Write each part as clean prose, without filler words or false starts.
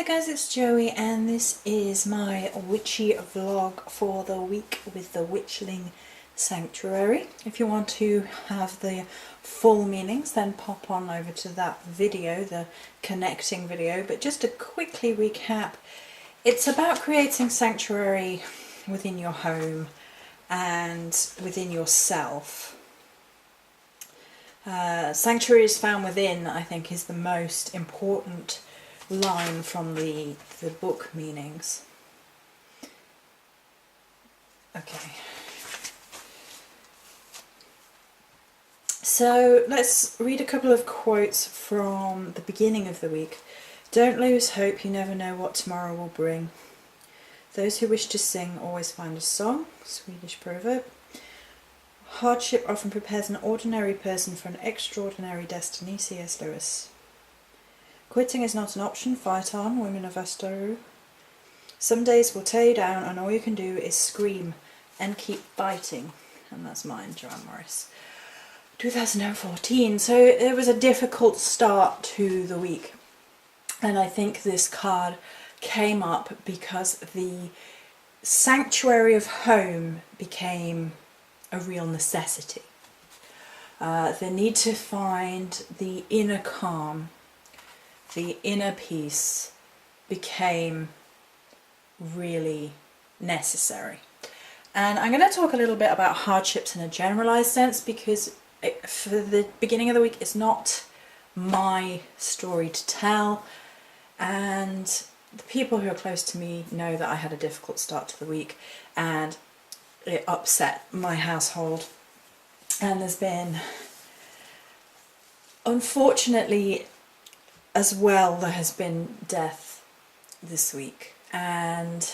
there guys, it's Joey and this is my witchy vlog for the week with the Witchling Sanctuary. If you want to have the full meanings then pop on over to that video, the connecting video, but just to quickly recap, it's about creating sanctuary within your home and within yourself. Sanctuary is found within, I think, is the most important line from the book meanings. Okay. So let's read a couple of quotes from the beginning of the week. Don't lose hope, you never know what tomorrow will bring. Those who wish to sing always find a song, Swedish proverb. Hardship often prepares an ordinary person for an extraordinary destiny, C.S. Lewis. Quitting is not an option, fight on, Women of Astaru. Some days will tear you down and all you can do is scream and keep fighting. And that's mine, Joanne Morris. 2014, so it was a difficult start to the week. And I think this card came up because the sanctuary of home became a real necessity. The need to find the inner calm, the inner peace became really necessary. And I'm going to talk a little bit about hardships in a generalized sense because for the beginning of the week it's not my story to tell, and the people who are close to me know that I had a difficult start to the week and it upset my household, and there's been, unfortunately as well, there has been death this week, and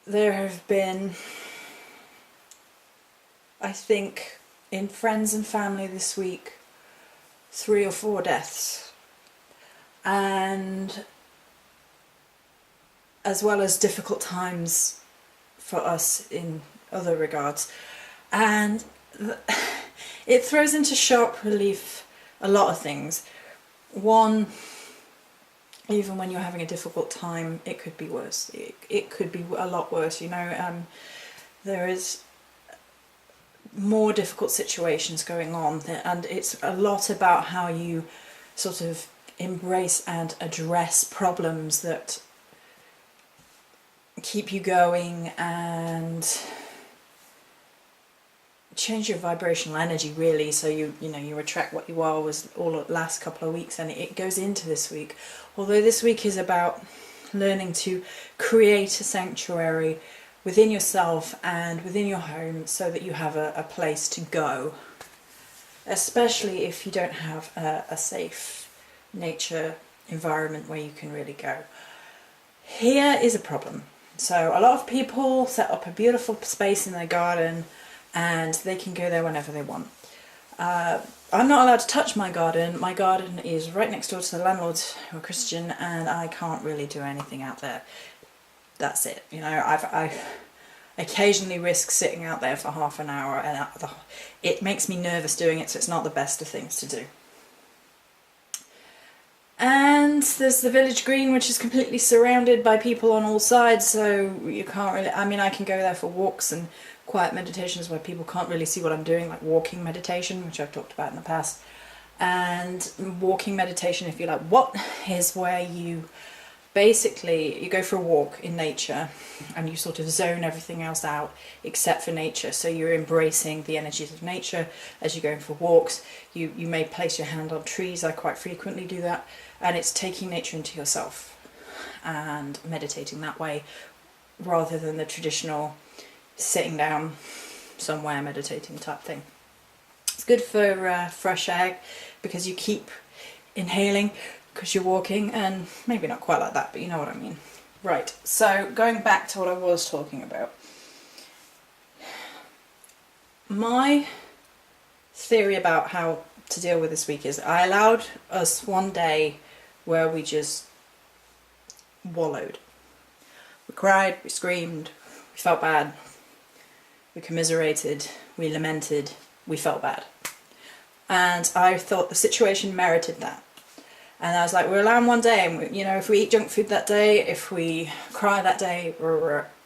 there have been, I think, in friends and family this week, 3 or 4 deaths, and as well as difficult times for us in other regards. And it throws into sharp relief a lot of things. One, even when you're having a difficult time, it could be worse. It could be a lot worse, you know. There is more difficult situations going on, and it's a lot about how you sort of embrace and address problems that keep you going and change your vibrational energy, really, so you know you attract what you are. Was all the last couple of weeks, and it goes into this week, although this week is about learning to create a sanctuary within yourself and within your home so that you have a place to go, especially if you don't have a safe nature environment where you can really go. Here is a problem. So a lot of people set up a beautiful space in their garden and they can go there whenever they want. I'm not allowed to touch my garden. My garden is right next door to the landlords who are Christian, and I can't really do anything out there. That's it. You know, I occasionally risk sitting out there for half an hour, and it makes me nervous doing it, so it's not the best of things to do. And there's the village green, which is completely surrounded by people on all sides, so you can't really, I mean, I can go there for walks and quiet meditations where people can't really see what I'm doing, like walking meditation, which I've talked about in the past. And walking meditation, if you like, what is where you basically, you go for a walk in nature and you sort of zone everything else out except for nature. So you're embracing the energies of nature as you're going for walks. You may place your hand on trees, I quite frequently do that, and it's taking nature into yourself and meditating that way rather than the traditional sitting down somewhere meditating type thing. It's good for fresh air because you keep inhaling because you're walking, and maybe not quite like that, but you know what I mean. Right, so going back to what I was talking about. My theory about how to deal with this week is I allowed us one day where we just wallowed. We cried, we screamed, we felt bad, we commiserated, we lamented, we felt bad. And I thought the situation merited that. And I was like, we're allowing one day, and we, you know, if we eat junk food that day, if we cry that day,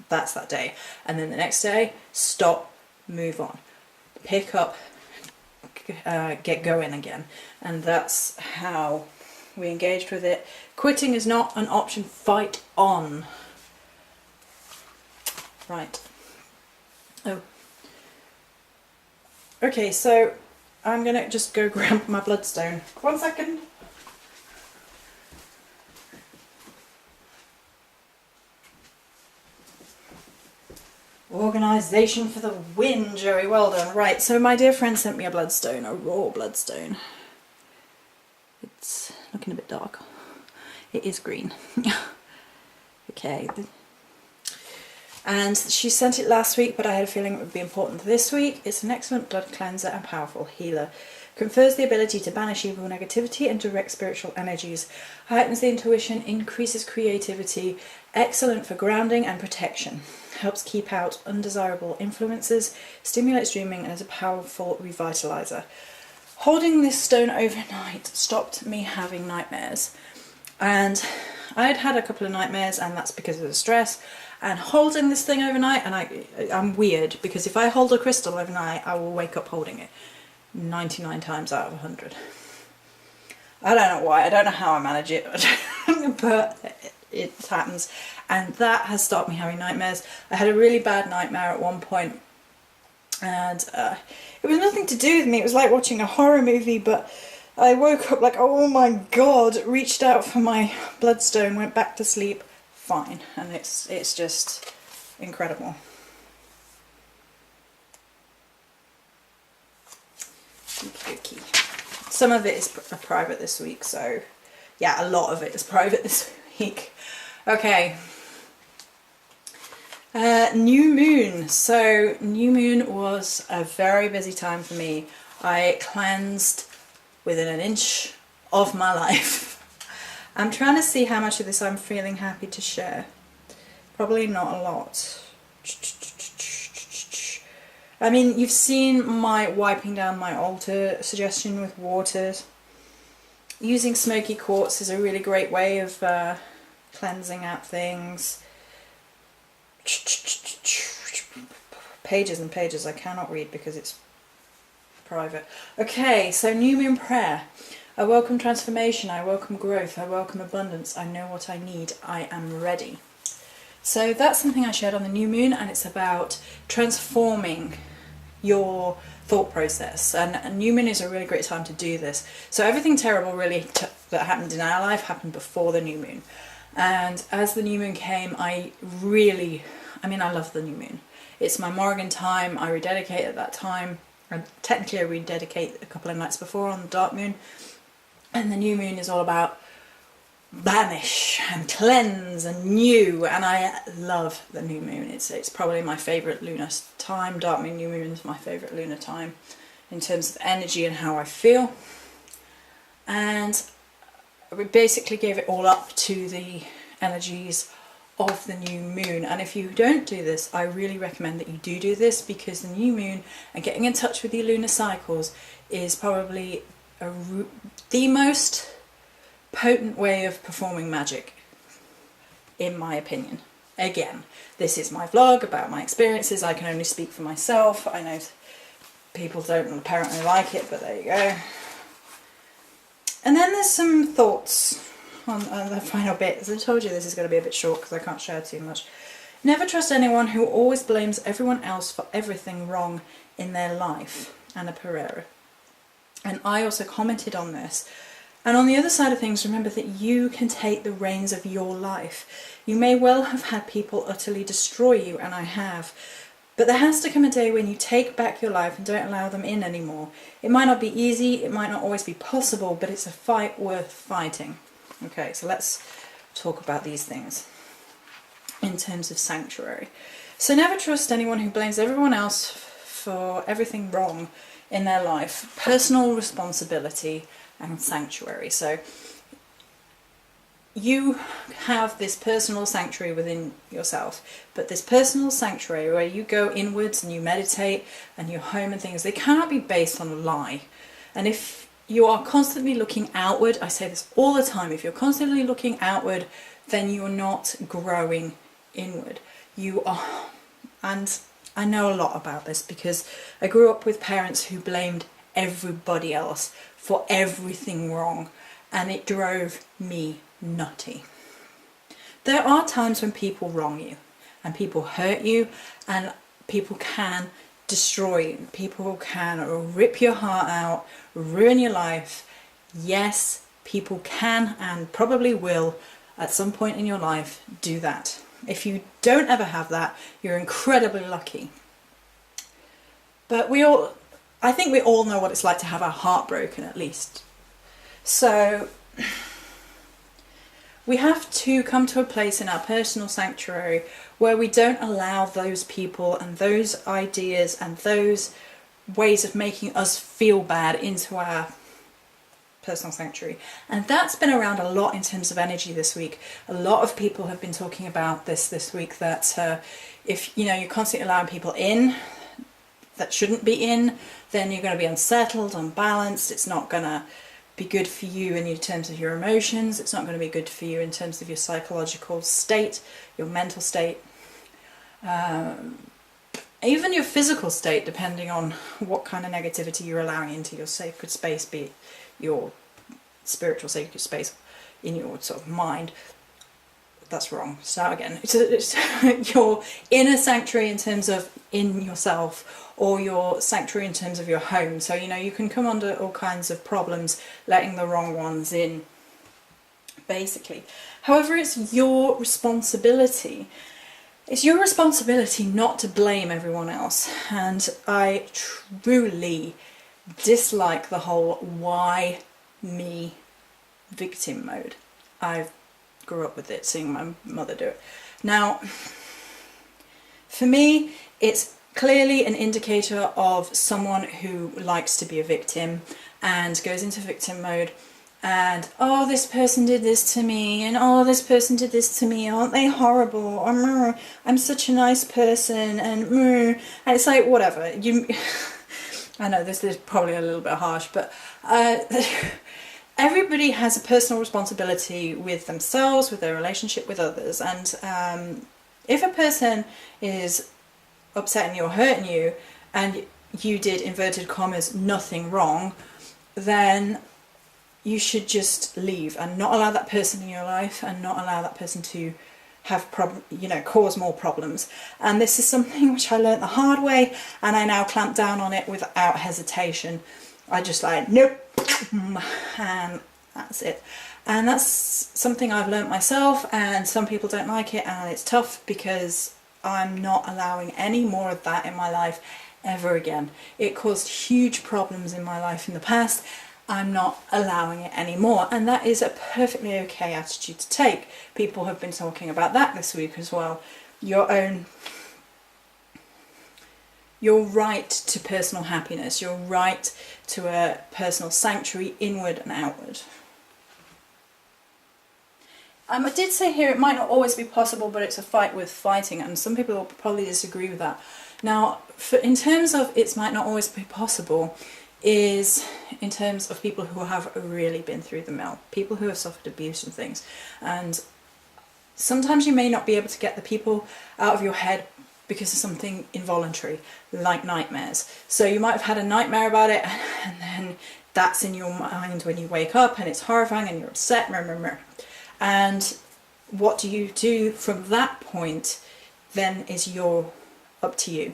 that's that day. And then the next day, stop, move on, pick up, get going again. And that's how we engaged with it. Quitting is not an option, fight on. Right. Oh. Okay, so I'm gonna just go grab my bloodstone. 1 second. Organisation for the win, Joey, well done. Right, so my dear friend sent me a bloodstone, a raw bloodstone. It's looking a bit dark. It is green. Okay. And she sent it last week, but I had a feeling it would be important this week. It's an excellent blood cleanser and powerful healer. Confers the ability to banish evil negativity and direct spiritual energies. Heightens the intuition, increases creativity. Excellent for grounding and protection. Helps keep out undesirable influences. Stimulates dreaming and is a powerful revitalizer. Holding this stone overnight stopped me having nightmares. And I'd had a couple of nightmares, and that's because of the stress. And holding this thing overnight, and I'm weird, because if I hold a crystal overnight, I will wake up holding it 99 times out of 100. I don't know why, I don't know how I manage it, but it happens. And that has stopped me having nightmares. I had a really bad nightmare at one point, and it was nothing to do with me. It was like watching a horror movie, but I woke up like, oh my god, reached out for my bloodstone, went back to sleep, fine. And it's just incredible. Okay. Some of it is private this week, so yeah, a lot of it is private this week. Okay. New moon. So new moon was a very busy time for me. I cleansed within an inch of my life. I'm trying to see how much of this I'm feeling happy to share. Probably not a lot. I mean, you've seen my wiping down my altar suggestion with waters. Using smoky quartz is a really great way of cleansing out things. Pages and pages I cannot read because it's private. Okay, so new moon prayer. I welcome transformation, I welcome growth, I welcome abundance, I know what I need, I am ready. So that's something I shared on the new moon, and it's about transforming your thought process, and a new moon is a really great time to do this. So everything terrible really that happened in our life happened before the new moon, and as the new moon came, I love the new moon. It's my Morrigan time. I rededicate at that time, and technically I rededicate a couple of nights before on the dark moon, and the new moon is all about banish and cleanse and new, and I love the new moon. It's probably my favourite lunar time. Dark moon, new moon is my favourite lunar time in terms of energy and how I feel. And we basically gave it all up to the energies of the new moon. And if you don't do this, I really recommend that you do this, because the new moon and getting in touch with your lunar cycles is probably the most potent way of performing magic, in my opinion. Again, this is my vlog about my experiences. I can only speak for myself. I know people don't apparently like it, but there you go. And then there's some thoughts on the final bit. As I told you, this is going to be a bit short because I can't share too much. Never trust anyone who always blames everyone else for everything wrong in their life. Anna Pereira. And I also commented on this. And on the other side of things, remember that you can take the reins of your life. You may well have had people utterly destroy you, and I have. But there has to come a day when you take back your life and don't allow them in anymore. It might not be easy, it might not always be possible, but it's a fight worth fighting. Okay, so let's talk about these things in terms of sanctuary. So never trust anyone who blames everyone else for everything wrong in their life. Personal responsibility and sanctuary. So you have this personal sanctuary within yourself, but this personal sanctuary where you go inwards and you meditate and you home and things, they cannot be based on a lie. And if you are constantly looking outward, I say this all the time, if you're constantly looking outward, then you're not growing inward. You are, and I know a lot about this because I grew up with parents who blamed everybody else for everything wrong, and it drove me nutty. There are times when people wrong you and people hurt you and people can destroy you. People can rip your heart out, ruin your life. Yes, people can and probably will at some point in your life do that. If you don't ever have that, you're incredibly lucky. But I think we all know what it's like to have our heart broken, at least. So we have to come to a place in our personal sanctuary where we don't allow those people and those ideas and those ways of making us feel bad into our personal sanctuary. And that's been around a lot in terms of energy this week. A lot of people have been talking about this week, that if you're constantly allowing people in that shouldn't be in, then you're going to be unsettled, unbalanced. It's not going to be good for you in terms of your emotions. It's not going to be good for you in terms of your psychological state, your mental state, even your physical state, depending on what kind of negativity you're allowing into your sacred space, be it your spiritual sacred space in your sort of mind. That's wrong. Start again. It's your inner sanctuary in terms of in yourself, or your sanctuary in terms of your home. So you can come under all kinds of problems letting the wrong ones in, basically. However, it's your responsibility. It's your responsibility not to blame everyone else. And I truly dislike the whole why me victim mode. I grew up with it, seeing my mother do it. Now, for me, it's clearly an indicator of someone who likes to be a victim and goes into victim mode and, oh, this person did this to me, and oh, this person did this to me, aren't they horrible? I'm such a nice person, and it's like, whatever. I know this is probably a little bit harsh, but everybody has a personal responsibility with themselves, with their relationship with others, and if a person is upsetting you or hurting you, and you did, inverted commas, nothing wrong, then you should just leave and not allow that person in your life, and not allow that person to have cause more problems. And this is something which I learnt the hard way, and I now clamp down on it without hesitation. I just nope, and that's it. And that's something I've learnt myself, and some people don't like it, and it's tough because I'm not allowing any more of that in my life ever again. It caused huge problems in my life in the past. I'm not allowing it anymore, and that is a perfectly okay attitude to take. People have been talking about that this week as well. Your right to personal happiness, your right to a personal sanctuary, inward and outward. I did say here it might not always be possible, but it's a fight worth fighting, and some people will probably disagree with that. Now, in terms of it might not always be possible, is in terms of people who have really been through the mill, people who have suffered abuse and things. And sometimes you may not be able to get the people out of your head because of something involuntary, like nightmares. So you might have had a nightmare about it, and then that's in your mind when you wake up, and it's horrifying, and you're upset, and what do you do from that point then is up to you.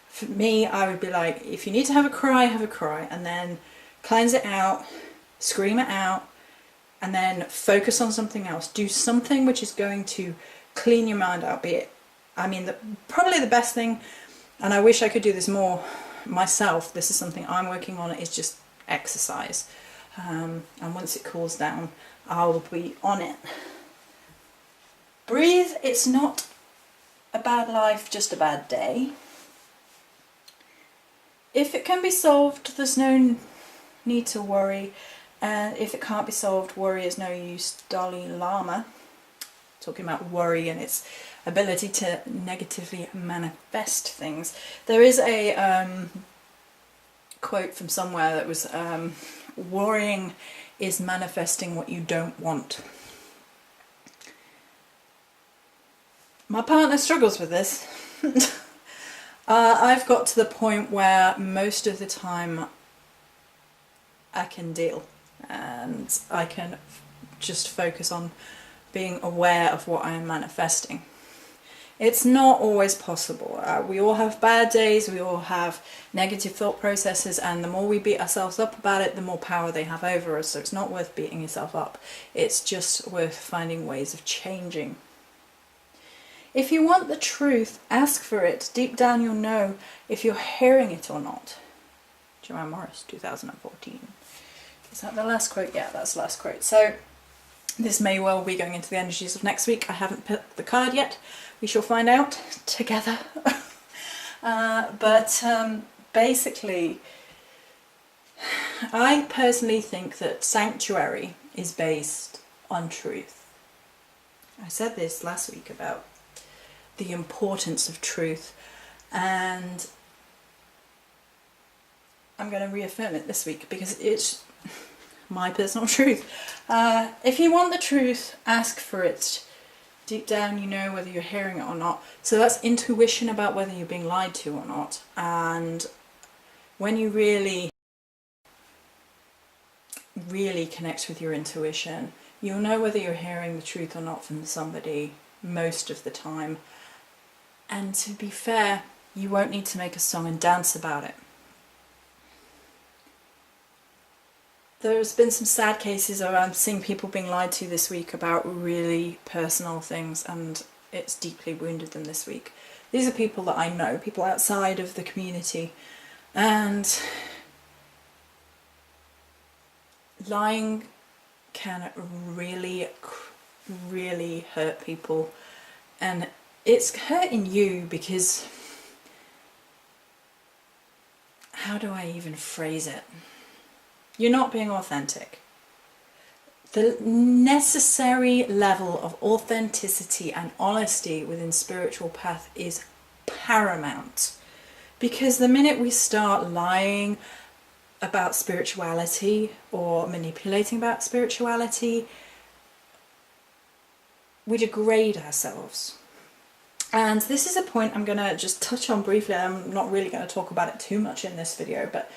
For me, I would be like, if you need to have a cry, and then cleanse it out, scream it out, and then focus on something else. Do something which is going to clean your mind out, probably the best thing, and I wish I could do this more myself, this is something I'm working on, is just exercise. And once it cools down, I'll be on it. Breathe. It's not a bad life, just a bad day. If it can be solved, there's no need to worry. And if it can't be solved, worry is no use. Dalai Lama, talking about worry and its ability to negatively manifest things. There is a quote from somewhere that was Worrying is manifesting what you don't want. My partner struggles with this. I've got to the point where most of the time I can deal, and I can just focus on being aware of what I am manifesting. It's not always possible. We all have bad days, we all have negative thought processes, and the more we beat ourselves up about it, the more power they have over us. So it's not worth beating yourself up. It's just worth finding ways of changing. If you want the truth, ask for it. Deep down you'll know if you're hearing it or not. Joanne Morris, 2014. Is that the last quote? Yeah, that's the last quote. So this may well be going into the energies of next week. I haven't picked the card yet. We shall find out together. But basically, I personally think that sanctuary is based on truth. I said this last week about the importance of truth, and I'm going to reaffirm it this week because it's my personal truth. If you want the truth, ask for it. Deep down you know whether you're hearing it or not. So that's intuition about whether you're being lied to or not. And when you really connect with your intuition, you'll know whether you're hearing the truth or not from somebody most of the time. And to be fair, you won't need to make a song and dance about it. There's been some sad cases around seeing people being lied to this week about really personal things, and it's deeply wounded them this week. These are people that I know, people outside of the community, and lying can really hurt people, and it's hurting you because, how do I even phrase it? You're not being authentic. The necessary level of authenticity and honesty within spiritual path is paramount. Because the minute we start lying about spirituality or manipulating about spirituality, we degrade ourselves. And this is a point I'm going to just touch on briefly. I'm not really going to talk about it too much in this video, but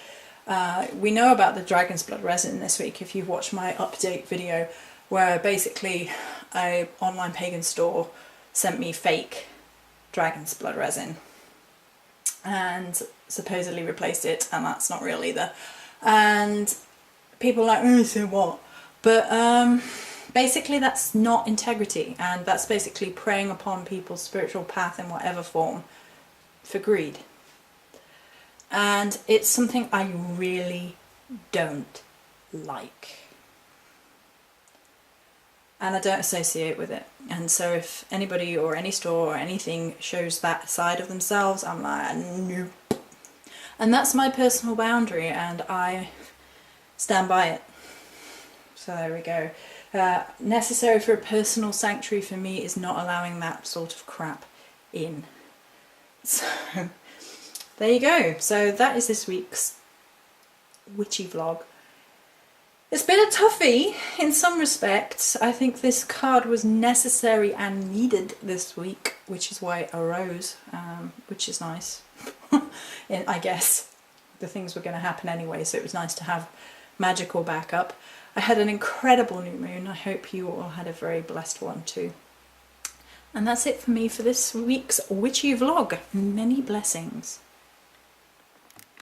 we know about the dragon's blood resin this week if you've watched my update video, where basically an online pagan store sent me fake dragon's blood resin and supposedly replaced it, and that's not real either. And people are like, oh, so what? But basically that's not integrity, and that's basically preying upon people's spiritual path in whatever form for greed. And it's something I really don't like. And I don't associate with it. And so if anybody or any store or anything shows that side of themselves, I'm like, nope. And that's my personal boundary, and I stand by it. So there we go. Necessary for a personal sanctuary for me is not allowing that sort of crap in. So there you go. So that is this week's witchy vlog. It's been a toughie in some respects. I think this card was necessary and needed this week, which is why it arose, which is nice. I guess the things were going to happen anyway, so it was nice to have magical backup. I had an incredible new moon. I hope you all had a very blessed one too. And that's it for me for this week's witchy vlog. Many blessings.